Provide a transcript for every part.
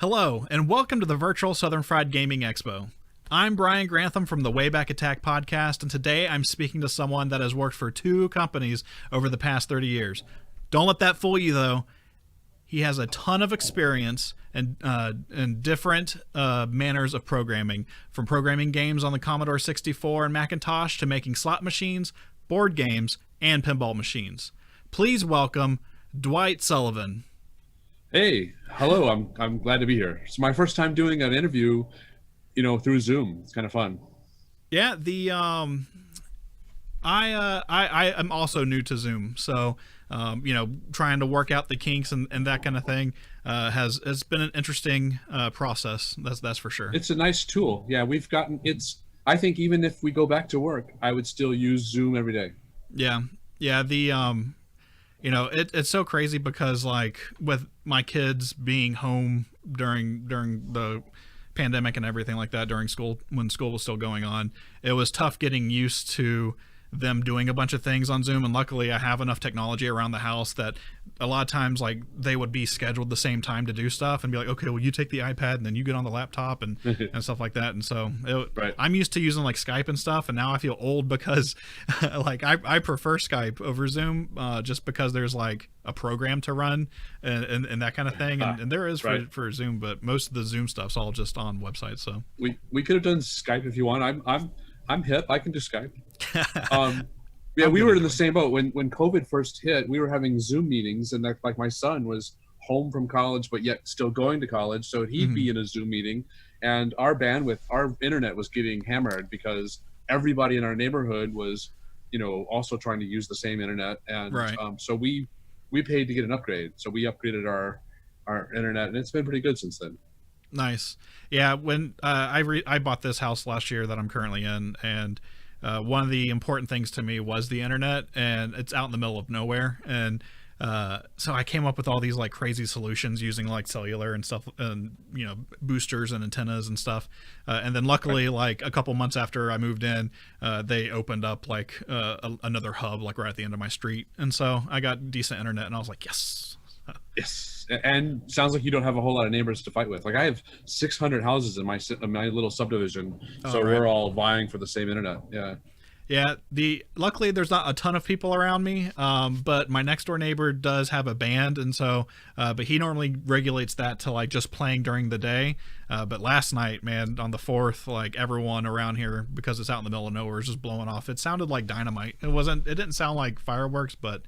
Hello, and welcome to the virtual Southern Fried Gaming Expo. I'm Brian Grantham from the Wayback Attack podcast, and today I'm speaking to someone that has worked for 2 companies over the past 30 years. Don't let that fool you, though. He has a ton of experience and different manners of programming, from programming games on the Commodore 64 and Macintosh to making slot machines, board games, and pinball machines. Please welcome Dwight Sullivan. Hey, hello. I'm glad to be here. It's my first time doing an interview, through Zoom. It's kind of fun. Yeah, I am also new to Zoom, so trying to work out the kinks and that kind of thing has been an interesting process. That's for sure. It's a nice tool. Yeah, I think even if we go back to work, I would still use Zoom every day. Yeah. It's so crazy because, like, with my kids being home during the pandemic and everything like that, when school was still going on, it was tough getting used to them doing a bunch of things on Zoom. And luckily I have enough technology around the house that a lot of times, like, they would be scheduled the same time to do stuff and be like, okay, well, you take the iPad and then you get on the laptop and stuff like that. And so right. I'm used to using like Skype and stuff, and now I feel old because like I prefer Skype over Zoom just because there's like a program to run and that kind of thing. And there is for Zoom, but most of the Zoom stuff's all just on websites. So we could have done Skype if you want. I'm hip. I can do Skype. Yeah, we were in the same boat when COVID first hit. We were having Zoom meetings, and like my son was home from college, but yet still going to college, so he'd be in a Zoom meeting, and our internet was getting hammered because everybody in our neighborhood was, also trying to use the same internet, and so we paid to get an upgrade. So we upgraded our internet, and it's been pretty good since then. Nice. Yeah, when I bought this house last year that I'm currently in, and one of the important things to me was the internet, and it's out in the middle of nowhere. And so I came up with all these like crazy solutions using like cellular and stuff, and boosters and antennas and stuff. And then luckily, like a couple months after I moved in, they opened up like another hub like right at the end of my street, and so I got decent internet, and I was like, yes. Yes, and sounds like you don't have a whole lot of neighbors to fight with. Like, I have 600 houses in my little subdivision, so we're all vying for the same internet. Yeah. Luckily there's not a ton of people around me, but my next door neighbor does have a band, and so but he normally regulates that to like just playing during the day. But last night, man, on the 4th, like everyone around here, because it's out in the middle of nowhere, is just blowing off. It sounded like dynamite. It didn't sound like fireworks, but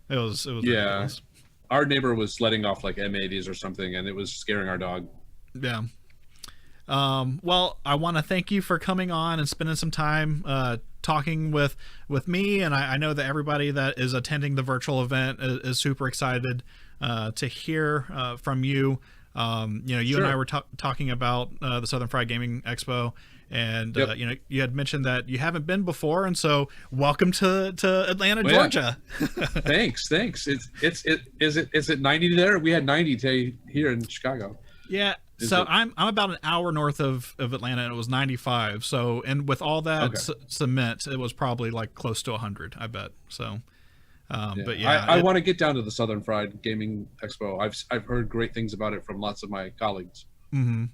it was ridiculous. Our neighbor was letting off like M80s or something, and it was scaring our dog. Yeah. Well, I want to thank you for coming on and spending some time talking with me, and I know that everybody that is attending the virtual event is super excited to hear from you. You and I were talking about the Southern Fried Gaming Expo, and you had mentioned that you haven't been before, and so welcome to Atlanta, Georgia. Thanks. Is it 90 there? We had 90 today here in Chicago. Yeah. I'm about an hour north of Atlanta, and it was 95. So, and with all that cement, it was probably like close to 100, I bet. So, but yeah, I want to get down to the Southern Fried Gaming Expo. I've heard great things about it from lots of my colleagues.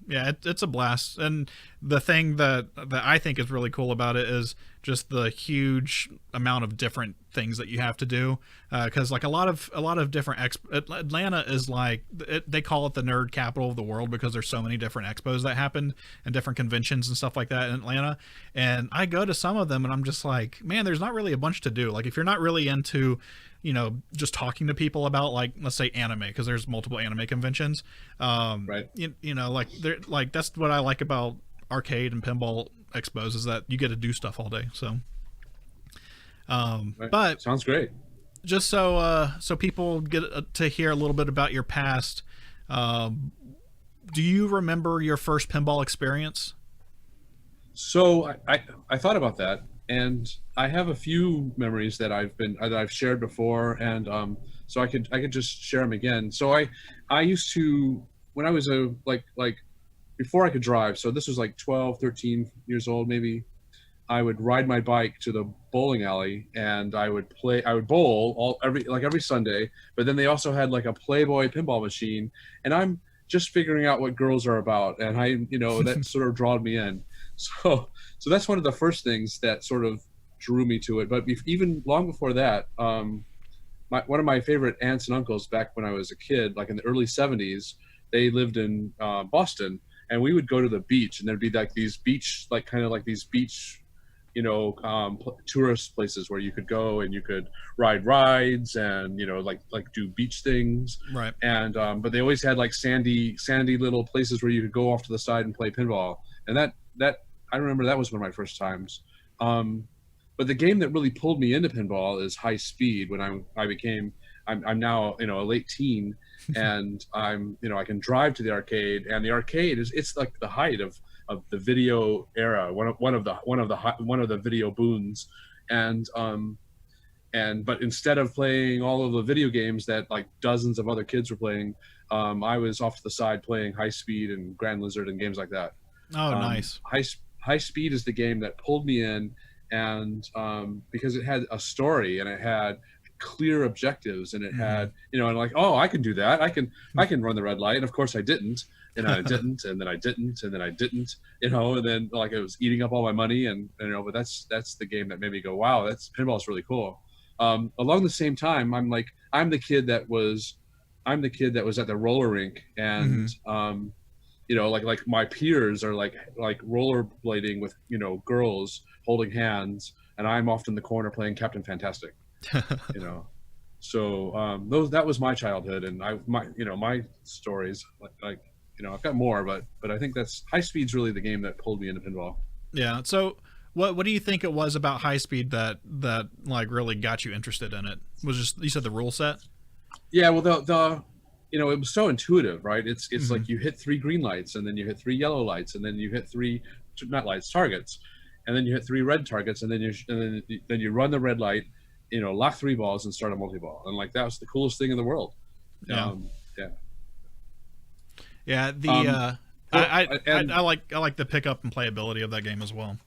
Yeah, it's a blast. And the thing that I think is really cool about it is just the huge amount of different things that you have to do, because like a lot of different Atlanta is like, they call it the nerd capital of the world because there's so many different expos that happen and different conventions and stuff like that in Atlanta. And I go to some of them and I'm just like, man, there's not really a bunch to do. Like, if you're not really into just talking to people about, like, let's say anime, because there's multiple anime conventions, like that's what I like about arcade and pinball expos, is that you get to do stuff all day. So but sounds great. Just so people get to hear a little bit about your past, do you remember your first pinball experience? So I thought about that, and I have a few memories that I've shared before, and so I could just share them again. So I used to, when I was before I could drive, so this was like 12, 13 years old maybe, I would ride my bike to the bowling alley, and I would bowl every Sunday. But then they also had like a Playboy pinball machine, and I'm just figuring out what girls are about, and that sort of drawed me in. So that's one of the first things that sort of drew me to it. But even long before that, one of my favorite aunts and uncles back when I was a kid, like in the early 70s, they lived in Boston, and we would go to the beach, and there'd be like these beach, tourist places where you could go and you could ride rides and like do beach things, right? And but they always had like sandy little places where you could go off to the side and play pinball, and that I remember that was one of my first times. But the game that really pulled me into pinball is High Speed. When I'm now a late teen, and I can drive to the arcade, and the arcade it's like the height of the video era, one of the video boons, and but instead of playing all of the video games that like dozens of other kids were playing, I was off to the side playing High Speed and Grand Lizard and games like that. Oh, nice. High Speed is the game that pulled me in, and because it had a story and it had clear objectives, and it had and like, oh, I can do that, I can run the red light, and of course I didn't, and I didn't, and then I didn't, and then I didn't, and then like it was eating up all my money, and but that's the game that made me go, wow, pinball's really cool. Along the same time, I'm the kid that was at the roller rink, and like my peers are like rollerblading with girls holding hands, and I'm off in the corner playing Captain Fantastic. So that was my childhood, and my stories, like I've got more, but I think that's High Speed's really the game that pulled me into pinball. Yeah. So what do you think it was about High Speed that like really got you interested in it? Was just, you said, the rule set? Yeah, well, the it was so intuitive, right? It's like you hit 3 green lights, and then you hit 3 yellow lights, and then you hit 3 targets, and then you hit 3 red targets, and then you run the red light, lock 3 balls and start a multi-ball, and like that was the coolest thing in the world. Yeah. I like the pickup and playability of that game as well.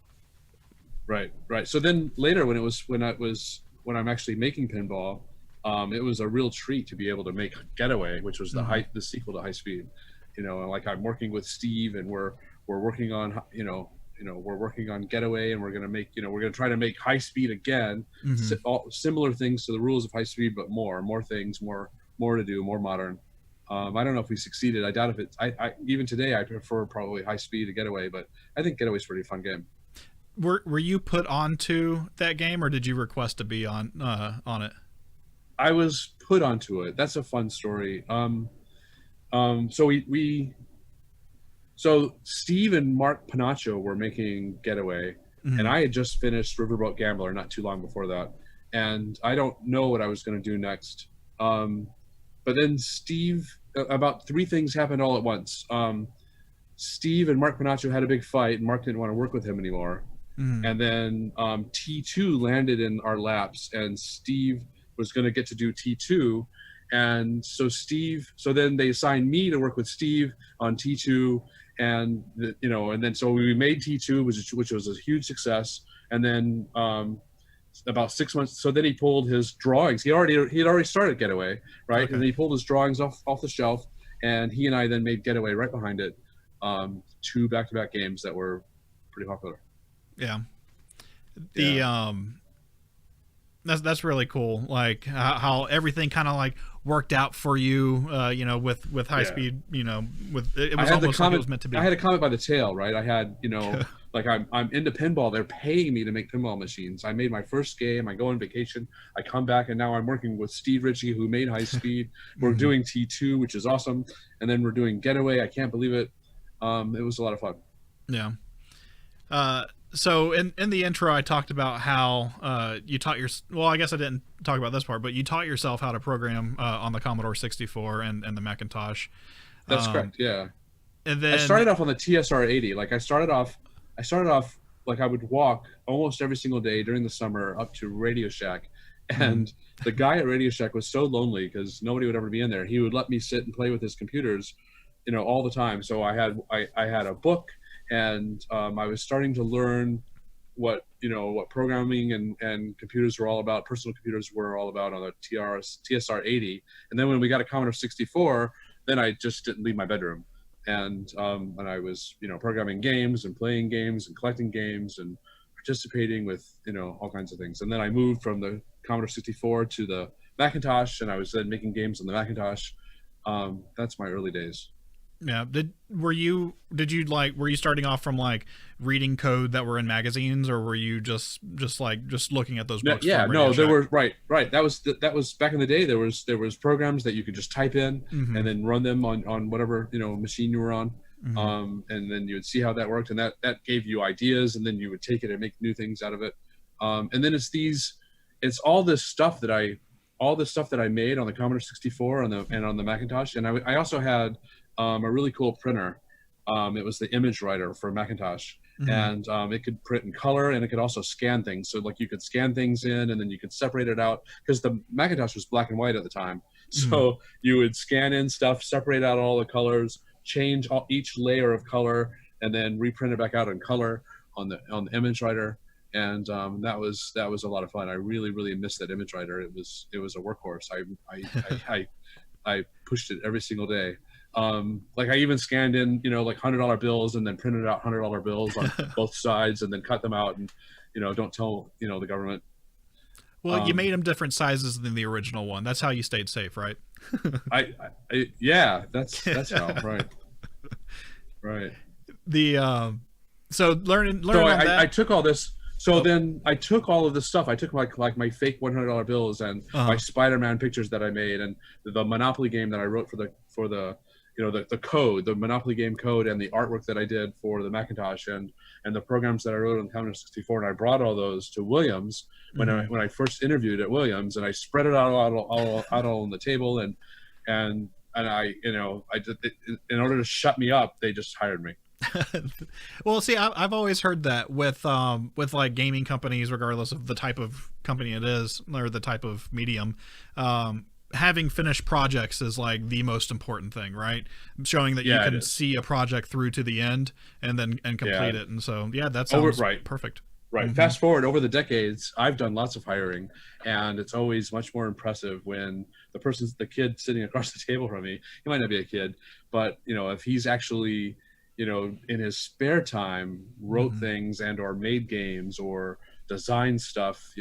Right. So then later, when I'm actually making pinball, it was a real treat to be able to make Getaway, which was the sequel to High Speed. And like I'm working with Steve, and we're working on we're working on Getaway, and we're gonna try to make High Speed again, similar things to the rules of High Speed, but more things, more to do, more modern. I don't know if we succeeded. I doubt if it's. Even today, I prefer probably High Speed to Getaway, but I think Getaway's a pretty fun game. Were you put onto that game, or did you request to be on it? I was put onto it. That's a fun story. So Steve and Mark Panaccio were making Getaway, and I had just finished Riverboat Gambler not too long before that, and I don't know what I was going to do next. But then about 3 things happened all at once. Steve and Mark Panaccio had a big fight, and Mark didn't want to work with him anymore. And then T2 landed in our laps, and Steve was going to get to do T2. And so then they assigned me to work with Steve on T2, and then so we made T2, which was a huge success. And then about 6 months, so then he pulled his drawings. He had already started Getaway, right? Okay. And then he pulled his drawings off the shelf, and he and I then made Getaway right behind it. 2 back-to-back games that were pretty popular. Yeah. That's really cool. Like how everything kind of like worked out for you, with High Speed, it was almost like it was meant to be. I had a comet by the tail, right? I had, like I'm into pinball. They're paying me to make pinball machines. I made my first game. I go on vacation. I come back, and now I'm working with Steve Ritchie, who made High Speed. We're doing T2, which is awesome. And then we're doing Getaway. I can't believe it. It was a lot of fun. Yeah. So in the intro, I talked about how you taught well, I guess I didn't talk about this part, but you taught yourself how to program on the Commodore 64 and the Macintosh. That's correct. Yeah. And then I started off on the TSR-80. Like I started off like I would walk almost every single day during the summer up to Radio Shack, and the guy at Radio Shack was so lonely because nobody would ever be in there. He would let me sit and play with his computers, all the time. So I had a book. And I was starting to learn what programming and computers were all about, personal computers were all about on the TSR-80. And then when we got a Commodore 64, then I just didn't leave my bedroom. And I was, programming games and playing games and collecting games and participating with, all kinds of things. And then I moved from the Commodore 64 to the Macintosh, and I was then making games on the Macintosh. That's my early days. Yeah. Were you starting off from like reading code that were in magazines, or were you just looking at those books? Yeah, no, there were right. That was back in the day. There was programs that you could just type in and then run them on whatever, machine you were on. And then you would see how that worked, and that gave you ideas, and then you would take it and make new things out of it. And then it's all this stuff that I made on the Commodore 64 and on the Macintosh. And I also had a really cool printer. It was the image writer for Macintosh, and it could print in color, and it could also scan things. So like you could scan things in, and then you could separate it out, because the Macintosh was black and white at the time. So you would scan in stuff, separate out all the colors, change each layer of color, and then reprint it back out in color on the image writer. And that was a lot of fun. I really, really missed that image writer. It was a workhorse. I pushed it every single day. Like I even scanned in, like $100 bills, and then printed out $100 bills on both sides, and then cut them out, and don't tell the government. Well, you made them different sizes than the original one. That's how you stayed safe, right? Yeah, that's how, right. So learning so on that. I took all this. So then I took all of this stuff. I took like my fake $100 bills and my Spider-Man pictures that I made, and the Monopoly game that I wrote for the the code, the Monopoly game code, and the artwork that I did for the Macintosh, and the programs that I wrote on the Commodore 64. And I brought all those to Williams when I first interviewed at Williams, and I spread it out all on the table, and I I did it, in order to shut me up, they just hired me. Well, see, I've always heard that with like gaming companies, regardless of the type of company it is or the type of medium, having finished projects is like the most important thing, right? Showing that you can see a project through to the end and complete it. And so, that sounds perfect. Right. Fast forward over the decades, I've done lots of hiring, and it's always much more impressive when the kid sitting across the table from me, he might not be a kid, but if he's actually in his spare time wrote things and or made games or designed stuff,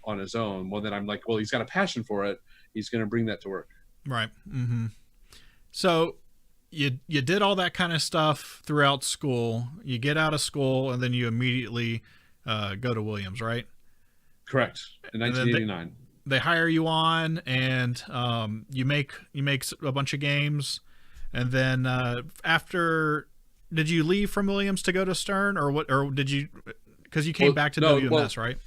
on his own, well, then I'm like, well, he's got a passion for it. He's going to bring that to work. Right. So you did all that kind of stuff throughout school. You get out of school, and then you immediately go to Williams, right? Correct. In 1989. They hire you on, and you make a bunch of games. And then after... Did you leave from Williams to go to Stern, or what? Or did you? Because you came back to WMS, right?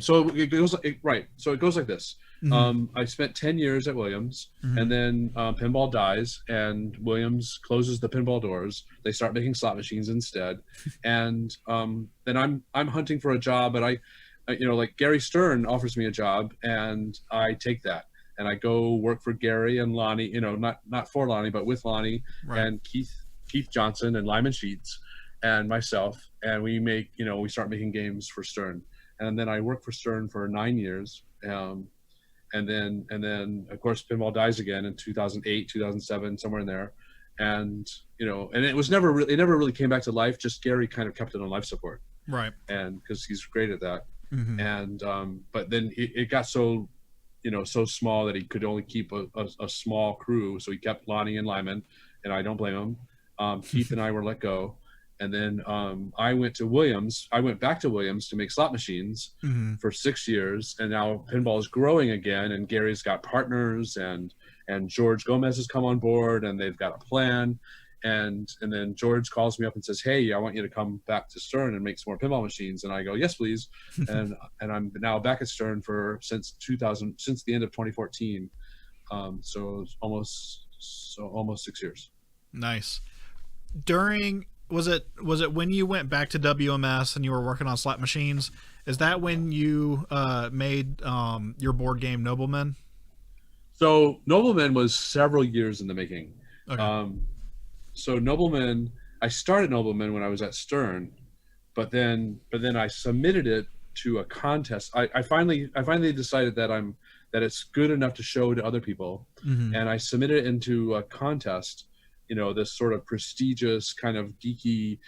So it goes right. So it goes like this. I spent 10 years at Williams, and then Pinball dies, and Williams closes the Pinball doors. They start making slot machines instead, and then I'm hunting for a job, but I like Gary Stern offers me a job, and I take that. And I go work for Gary and Lonnie, not for Lonnie, but with Lonnie and Keith Johnson and Lyman Sheets and myself. And we start making games for Stern. And then I worked for Stern for 9 years. And then of course, Pinball dies again in 2008, 2007, somewhere in there. And, and it never really came back to life. Just Gary kind of kept it on life support. Right. And because he's great at that. And, but then it got so small that he could only keep a small crew. So he kept Lonnie and Lyman, and I don't blame him. Keith and I were let go. And then I went back to Williams to make slot machines for 6 years. And now Pinball is growing again, and Gary's got partners, and George Gomez has come on board, and they've got a plan. And then George calls me up and says, "Hey, I want you to come back to Stern and make some more pinball machines." And I go, "Yes, please." and I'm now back at Stern since the end of 2014. So almost 6 years. Nice. Was it when you went back to WMS and you were working on slot machines? Is that when you made your board game Noblemen? So Noblemen was several years in the making. Okay. So Noblemen, I started Noblemen when I was at Stern, but then I submitted it to a contest. I finally decided that that it's good enough to show to other people. And I submitted it into a contest, this sort of prestigious kind of geeky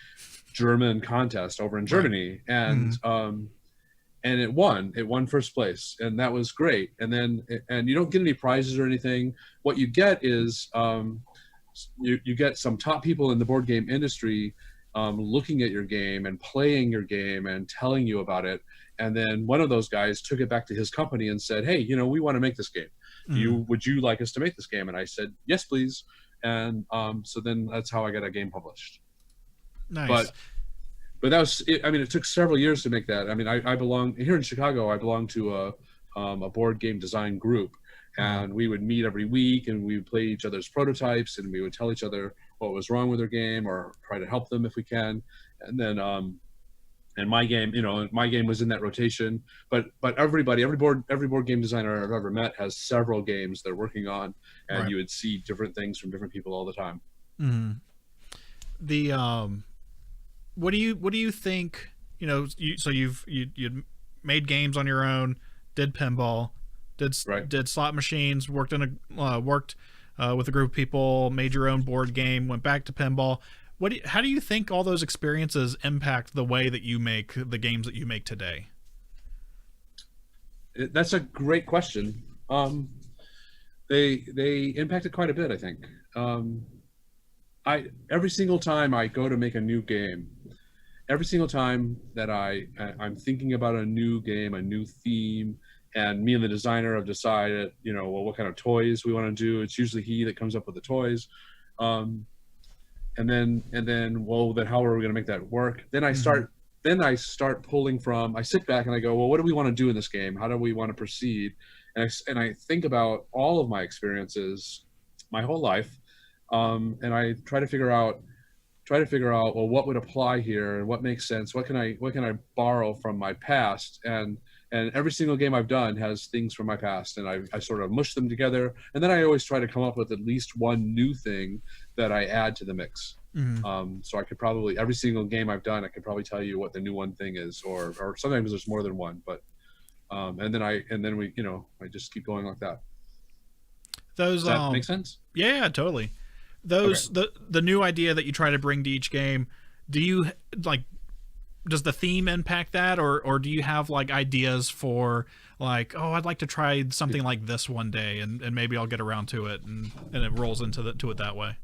German contest over in Germany. And it won first place, and that was great. And then, and you don't get any prizes or anything. What you get is, you get some top people in the board game industry looking at your game and playing your game and telling you about it. And then one of those guys took it back to his company and said, hey, we want to make this game. Would you like us to make this game? And I said, yes, please. And so then that's how I got a game published. Nice. But that was it. I mean, it took several years to make that. I mean, I belong here in Chicago. I belong to a board game design group, and we would meet every week, and we would play each other's prototypes, and we would tell each other what was wrong with their game or try to help them if we can. And then, and my game, my game was in that rotation. But every board game designer I've ever met has several games they're working on, and you would see different things from different people all the time. What do you think? So you made games on your own, did pinball, did slot machines, worked with a group of people, made your own board game, went back to pinball. How do you think all those experiences impact the way that you make the games that you make today? That's a great question. They impacted quite a bit, I think. Every single time I go to make a new game, every single time that I'm thinking about a new game, a new theme, and me and the designer have decided, what kind of toys we want to do. It's usually he that comes up with the toys. And then, how are we going to make that work? Then I start pulling from, I sit back and I go, well, what do we want to do in this game? How do we want to proceed? And I think about all of my experiences, my whole life. And I try to figure out, well, what would apply here and what makes sense? What can I borrow from my past? And every single game I've done has things from my past, and I sort of mush them together. And then I always try to come up with at least one new thing that I add to the mix. So I could probably, every single game I've done, I could probably tell you what the new one thing is, or sometimes there's more than one, but, and then I just keep going like that. Does that make sense? Yeah, totally. The new idea that you try to bring to each game, does the theme impact that, or do you have ideas for I'd like to try something like this one day, and maybe I'll get around to it, and it rolls into it that way?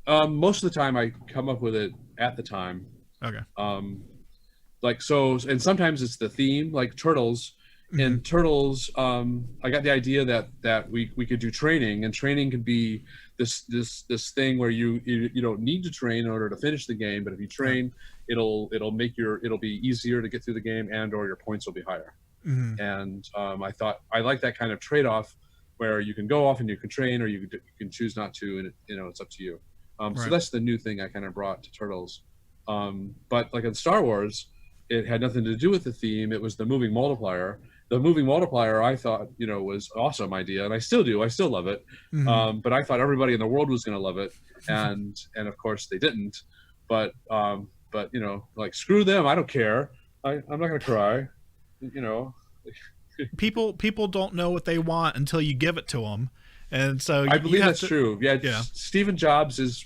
Most of the time I come up with it at the time. Okay. And sometimes it's the theme, like Turtles. In Turtles, I got the idea that we could do training, and training could be this thing where you don't need to train in order to finish the game, but if you train, it'll be easier to get through the game, and or your points will be higher. And I thought I like that kind of trade-off where you can go off and you can train, or you can choose not to, and it's up to you. So that's the new thing I kind of brought to Turtles. But like in Star Wars, it had nothing to do with the theme. It was the moving multiplier. The moving multiplier, I thought, was an awesome idea, and I still do. I still love it. But I thought everybody in the world was going to love it, and of course they didn't. But screw them. I don't care. I'm not going to cry. People don't know what they want until you give it to them, and so I believe that's true. Yeah. Steve Jobs is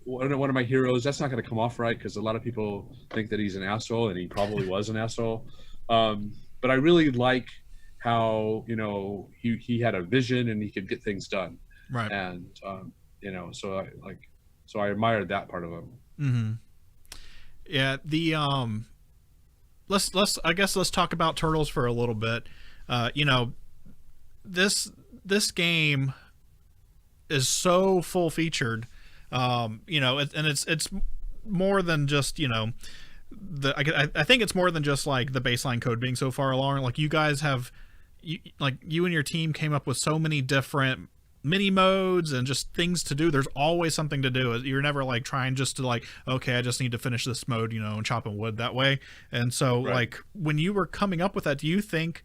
one of my heroes. That's not going to come off right because a lot of people think that he's an asshole, and he probably was an asshole. But I really like how he had a vision and he could get things done. Right. And so I admired that part of him. Yeah. Let's talk about Turtles for a little bit. This game is so full featured. And it's more than just I think it's more than just the baseline code being so far along. You guys have you and your team came up with so many different mini modes and just things to do. There's always something to do. You're never trying just to okay, I just need to finish this mode, and chopping wood that way. And so when you were coming up with that, do you think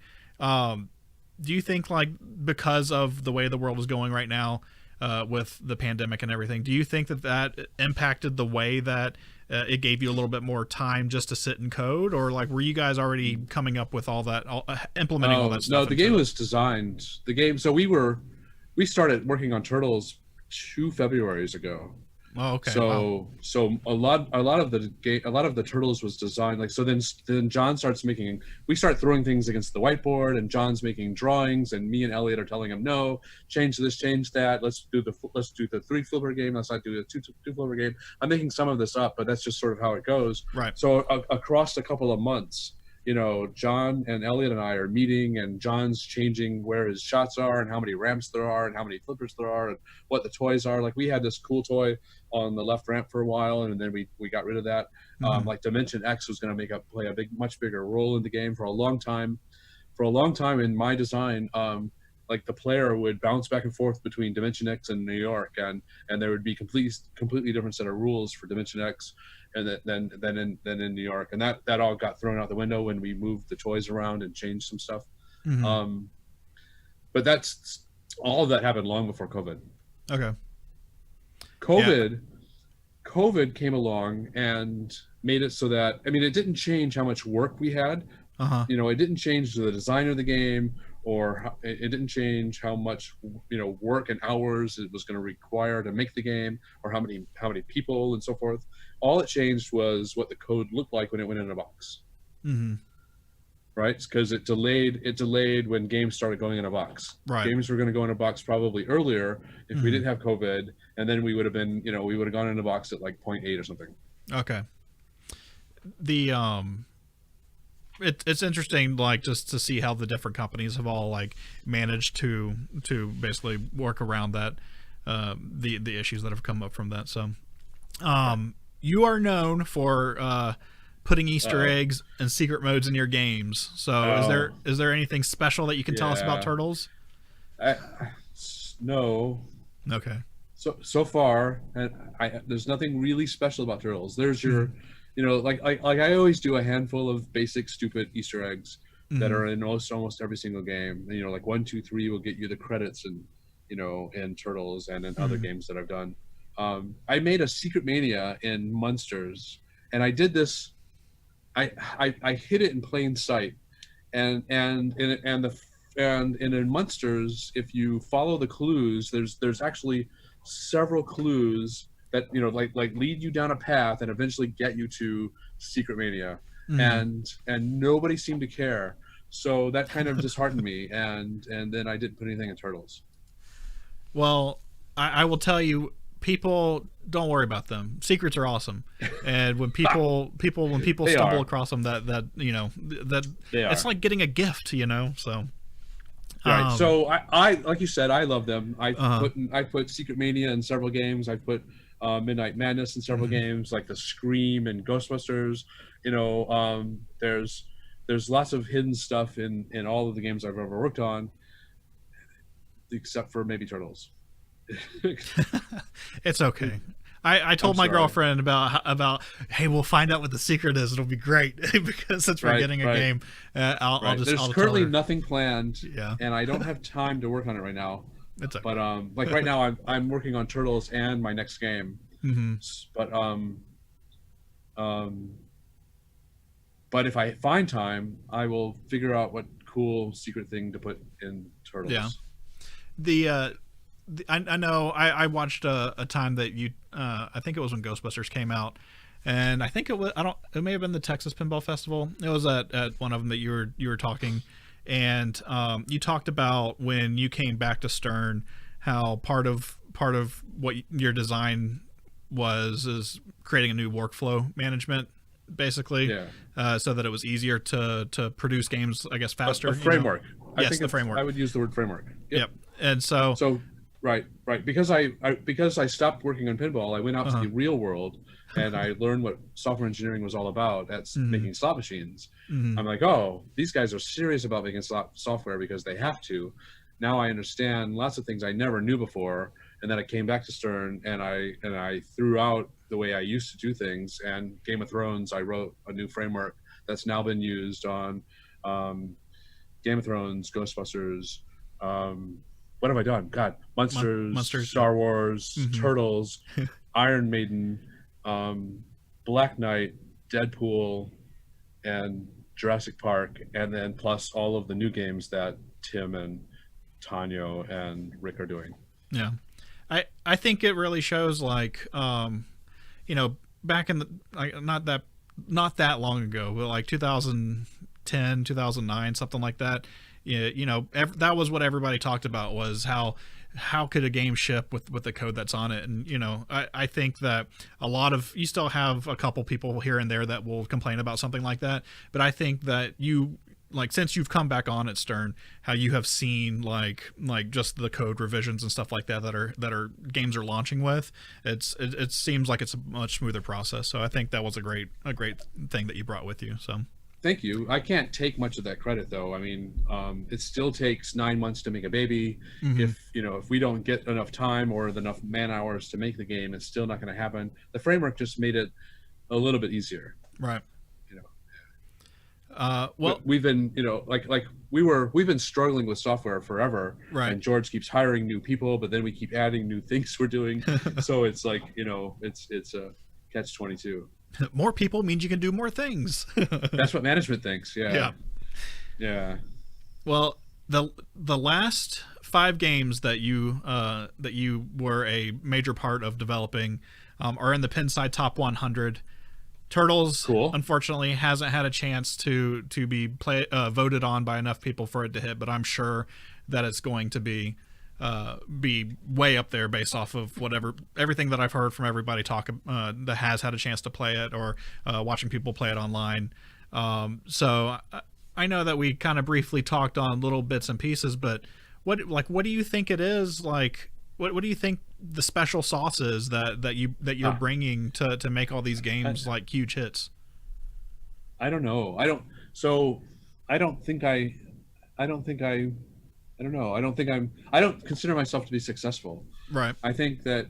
because of the way the world is going right now, with the pandemic and everything, do you think that impacted the way that it gave you a little bit more time just to sit and code, or like were you guys already coming up with all that, implementing all that stuff? No, the game was designed. So we started working on Turtles 2 Februarys ago. Oh, okay. So a lot of the Turtles was designed like, so then John starts making, we start throwing things against the whiteboard, and John's making drawings, and me and Elliot are telling him, no, change this, change that, let's do the 3 flipper game, let's not do the 2 flipper game. I'm making some of this up, but that's just sort of how it goes. Right. So across a couple of months, John and Elliot and I are meeting, and John's changing where his shots are and how many ramps there are and how many flippers there are and what the toys are. Like, we had this cool toy on the left ramp for a while, and then we got rid of that. Like Dimension X was going to play a much bigger role in the game for a long time. For a long time in my design, like the player would bounce back and forth between Dimension X and New York, and there would be completely different set of rules for Dimension X and then in New York, and that all got thrown out the window when we moved the toys around and changed some stuff. But that's all of that happened long before COVID. Okay. COVID came along and made it so that, I mean, it didn't change how much work we had. It didn't change the design of the game, or it didn't change how much work and hours it was going to require to make the game, or how many people and so forth. All it changed was what the code looked like when it went in a box. Right, because it delayed when games started going in a box. Right. Games were going to go in a box probably earlier if we didn't have COVID, and then we would have been, we would have gone in a box at like 0.8 or something. Okay. It's interesting, like, just to see how the different companies have all like managed to basically work around that, the issues that have come up from that. So, you are known for putting Easter eggs and secret modes in your games. So, is there anything special that you can tell us about Turtles? No. Okay. So far, there's nothing really special about Turtles. There's your like I always do a handful of basic stupid Easter eggs that are in almost every single game. Like 1, 2, 3 will get you the credits, and in Turtles and in other games that I've done. I made a Secret Mania in Munsters, and I did this. I hid it in plain sight, and in Munsters, if you follow the clues, there's actually several clues that like lead you down a path and eventually get you to Secret Mania, and nobody seemed to care, so that kind of disheartened me, and then I didn't put anything in Turtles. Well, I will tell you, people, don't worry about them. Secrets are awesome, and when people stumble across them, that it's like getting a gift, so. Right. So I like you said, I love them. I put Secret Mania in several games. I put Midnight Madness in several games, like the Scream and Ghostbusters. There's lots of hidden stuff in all of the games I've ever worked on, except for maybe Turtles. It's okay. I told my girlfriend about hey, we'll find out what the secret is. It'll be great because since we're getting a game, There's currently nothing planned, yeah, and I don't have time to work on it right now. It's okay. But like right now, I'm working on Turtles and my next game. But if I find time, I will figure out what cool secret thing to put in Turtles. Yeah. I know I watched a time that you I think it was when Ghostbusters came out, and I think it may have been the Texas Pinball Festival. It was at one of them that you were talking, and you talked about when you came back to Stern, how part of what your design is creating a new workflow management, basically, so that it was easier to produce games, I guess, faster. A framework. Yes, the framework. I would use the word framework. Yep. And so right. Because I stopped working on pinball, I went out to the real world, and I learned what software engineering was all about. That's making slot machines. I'm like, oh, these guys are serious about making software because they have to. Now I understand lots of things I never knew before, and then I came back to Stern, and I threw out the way I used to do things. And Game of Thrones, I wrote a new framework that's now been used on Game of Thrones, Ghostbusters. What have I done? God, Munsters, Star Wars, Turtles, Iron Maiden, Black Knight, Deadpool, and Jurassic Park, and then plus all of the new games that Tim and Tanyo and Rick are doing. Yeah. I think it really shows, like, back in the, like, not that long ago, but like 2010, 2009, something like that. That was what everybody talked about, was how could a game ship with the code that's on it. And I think that you still have a couple people here and there that will complain about something like that, but I think that since you've come back on at Stern, how you have seen like just the code revisions and stuff like that are games are launching with, it seems like it's a much smoother process. So I think that was a great thing that you brought with you. So thank you. I can't take much of that credit, though. I mean, it still takes 9 months to make a baby. Mm-hmm. If we don't get enough time or enough man hours to make the game, it's still not going to happen. The framework just made it a little bit easier. Right. Well, but we've been, we've been struggling with software forever, right? And George keeps hiring new people, but then we keep adding new things we're doing. So it's like, it's a catch-22. More people means you can do more things. That's what management thinks. Yeah. Well, the last 5 games that you were a major part of developing are in the Pinside Top 100. Turtles, cool. Unfortunately, hasn't had a chance to be voted on by enough people for it to hit, but I'm sure that it's going to be way up there based off of everything that I've heard from everybody talk that has had a chance to play it, or watching people play it online. So I know that we kind of briefly talked on little bits and pieces, but what do you think it is? Like, what do you think the special sauce is that you're bringing to make all these games like huge hits? I don't know. I don't consider myself to be successful. Right. I think that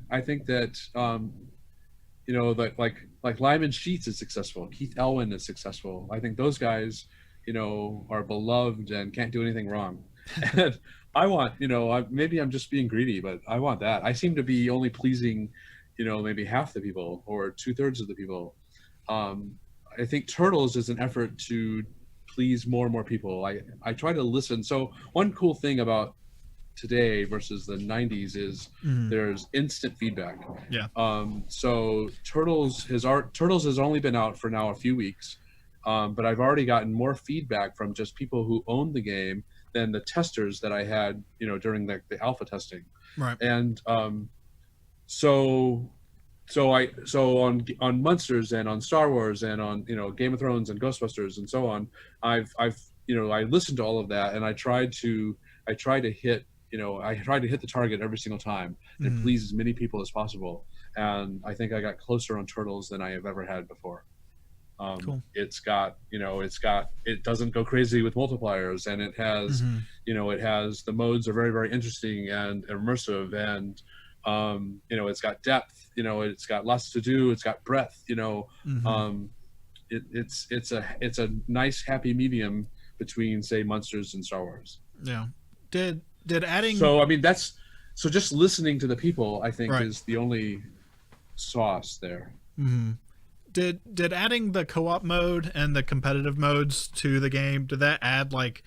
like Lyman Sheets is successful. Keith Elwin is successful. I think those guys, are beloved and can't do anything wrong. And I want, maybe I'm just being greedy, but I want that. I seem to be only pleasing, maybe half the people or 2/3 of the people. I think Turtles is an effort to please more and more people. I try to listen. So one cool thing about today versus the 90s is there's instant feedback. Yeah. So Turtles has only been out for now a few weeks, but I've already gotten more feedback from just people who own the game than the testers that I had, during the alpha testing. Right. And so on Monsters and on Star Wars and on Game of Thrones and Ghostbusters and so on, I listened to all of that, and I tried to hit the target every single time and please as many people as possible. And I think I got closer on Turtles than I have ever had before. Cool. It doesn't go crazy with multipliers, and it has the modes are very, very interesting and immersive, and it's got depth, it's got lots to do, it's got breadth, it's a nice happy medium between, say, Monsters and Star Wars. Yeah. Did adding, so I mean just listening to the people, I think, right, is the only sauce there. Did adding the co-op mode and the competitive modes to the game, did that add like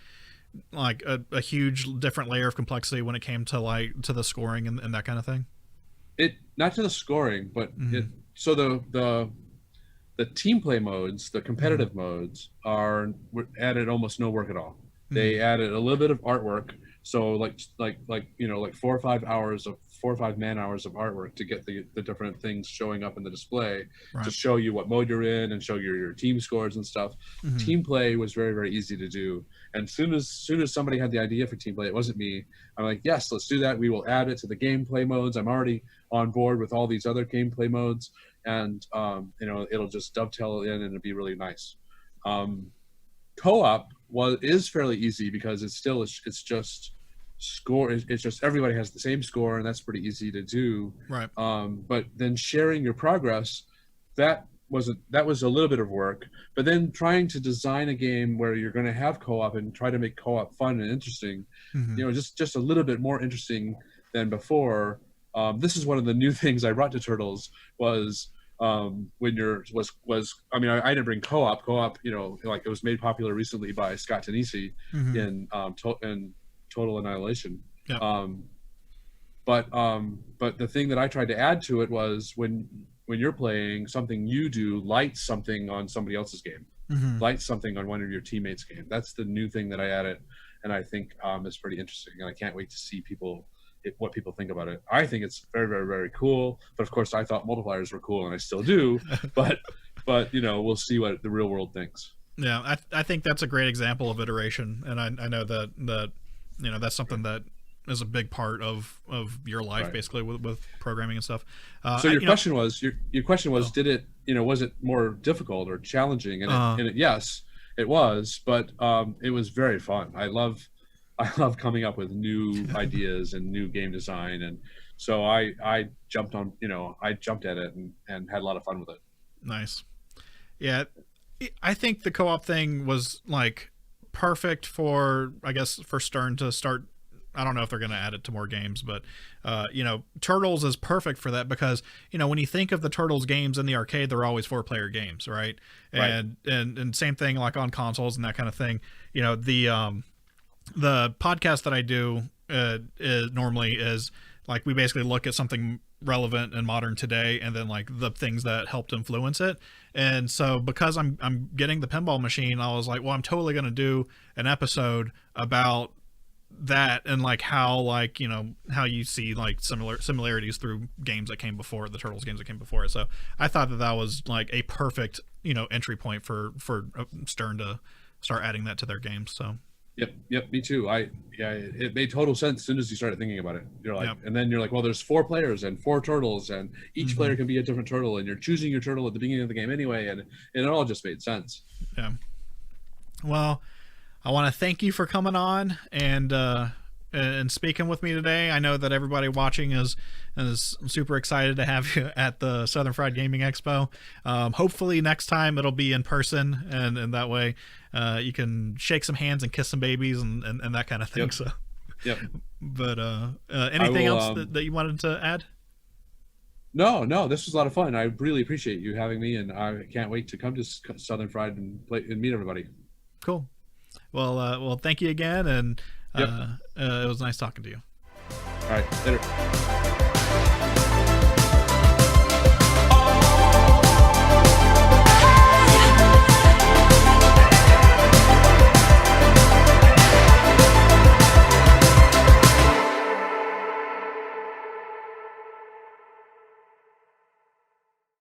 a huge different layer of complexity when it came to to the scoring and that kind of thing? It, not to the scoring, but so the team play modes, the competitive modes added almost no work at all. They added a little bit of artwork, so like 4 or 5 hours of 4 or 5 man hours of artwork to get the different things showing up in the display, right, to show you what mode you're in and show your team scores and stuff. Team play was very, very easy to do, and soon as somebody had the idea for team play, it wasn't me. I'm like, yes, let's do that. We will add it to the gameplay modes. I'm already on board with all these other gameplay modes, and it'll just dovetail in and it'll be really nice. Co-op is fairly easy because it's just score. It's just everybody has the same score, and that's pretty easy to do. Right. But then sharing your progress, that was a little bit of work. But then trying to design a game where you're going to have co-op and try to make co-op fun and interesting, just a little bit more interesting than before. This is one of the new things I brought to Turtles was when you're was I mean I didn't bring co-op, you know, like it was made popular recently by Scott Tanisi in Total Annihilation. Yeah. But the thing that I tried to add to it was when you're playing, something you do lights something on somebody else's game, lights something on one of your teammates' game. That's the new thing that I added, and I think is pretty interesting, and I can't wait to see what people think about it. I think it's very, very, very cool, but of course I thought multipliers were cool, and I still do. but you know, we'll see what the real world thinks. Yeah, I think that's a great example of iteration, and I know that you know that's something that is a big part of your life, basically with programming and stuff. So your question was did it, you know, was it more difficult or challenging? And yes, it was, but it was very fun. I love coming up with new ideas and new game design, and so I jumped at it and had a lot of fun with it. Nice. Yeah, I think the co-op thing was like perfect for, I guess, for Stern to start. I don't know if they're going to add it to more games, but you know, Turtles is perfect for that, because you know, when you think of the Turtles games in the arcade, they're always 4-player games, right? And same thing like on consoles and that kind of thing. You know, the podcast that I do normally is like, we basically look at something relevant and modern today, and then like the things that helped influence it. And so because I'm getting the pinball machine, I was like, well, I'm totally going to do an episode about that, and like how, like, you know, how you see like similarities through games that came before the Turtles games that came before it. So I thought that was like a perfect, you know, entry point for Stern to start adding that to their games. So Yep, me too. It made total sense as soon as you started thinking about it. You're like, and then you're like, well, there's 4 players and 4 turtles, and each player can be a different turtle, and you're choosing your turtle at the beginning of the game anyway, and it all just made sense. Yeah. Well, I want to thank you for coming on and speaking with me today. I know that everybody watching is super excited to have you at the Southern Fried Gaming Expo. Hopefully next time it'll be in person, and that way you can shake some hands and kiss some babies and that kind of thing. Yep. So, yep. But anything else that you wanted to add? No, this was a lot of fun. I really appreciate you having me, and I can't wait to come to Southern Fried and play and meet everybody. Cool. Well, thank you again, and it was nice talking to you. All right, later.